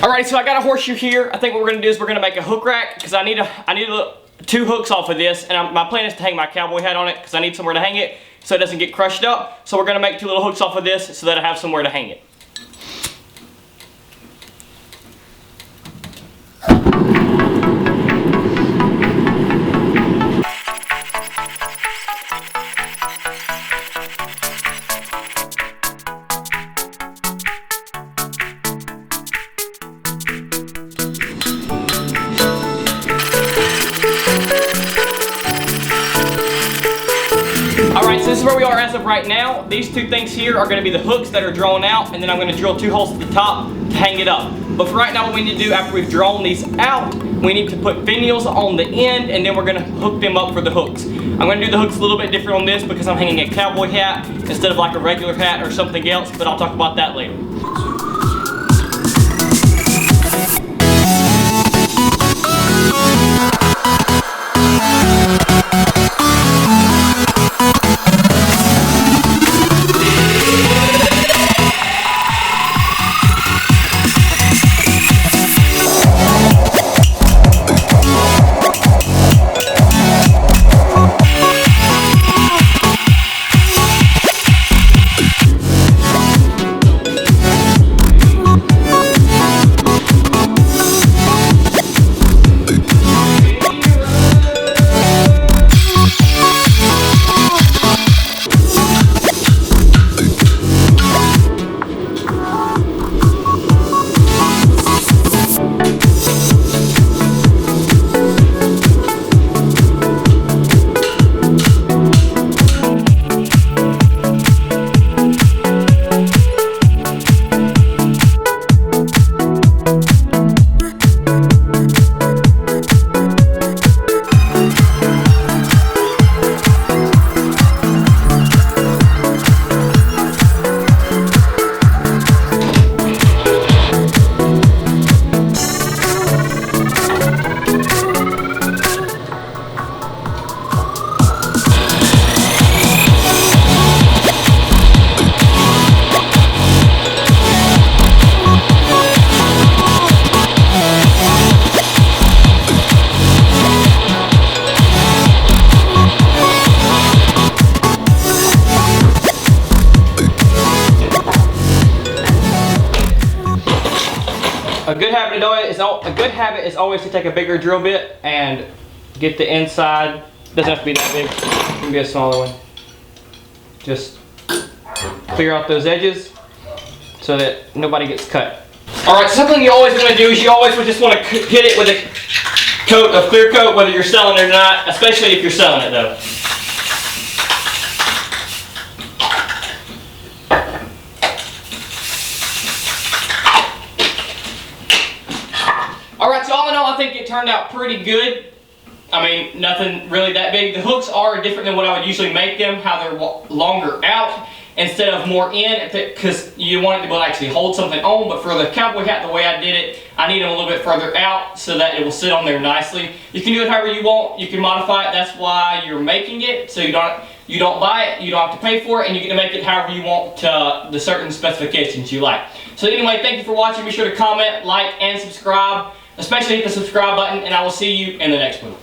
Alright, so I got a horseshoe here. I think what we're gonna do is we're gonna make a hook rack because I need 2 hooks off of this, and my plan is to hang my cowboy hat on it because I need somewhere to hang it so it doesn't get crushed up. So we're gonna make 2 little hooks off of this so that I have somewhere to hang it. Alright, so this is where we are as of right now. These 2 things here are going to be the hooks that are drawn out, and then I'm going to drill 2 holes at the top to hang it up. But for right now, what we need to do after we've drawn these out, we need to put finials on the end, and then we're going to hook them up for the hooks. I'm going to do the hooks a little bit different on this because I'm hanging a cowboy hat instead of like a regular hat or something else, but I'll talk about that later. A good habit is always to take a bigger drill bit and get the inside. Doesn't have to be that big. It can be a smaller one. Just clear out those edges so that nobody gets cut. Alright, something you always want to do is you always just want to hit it with a coat of clear coat, whether you're selling it or not, especially if you're selling it though. Alright, so all in all, I think it turned out pretty good. I mean, nothing really that big. The hooks are different than what I would usually make them, how they're longer out instead of more in, because you want it to actually hold something on. But for the cowboy hat, the way I did it, I need them a little bit further out so that it will sit on there nicely. You can do it however you want. You can modify it. That's why you're making it, so you don't buy it, you don't have to pay for it, and you get to make it however you want to the certain specifications you like. So anyway, thank you for watching. Be sure to comment, like, and subscribe. Especially hit the subscribe button, and I will see you in the next one.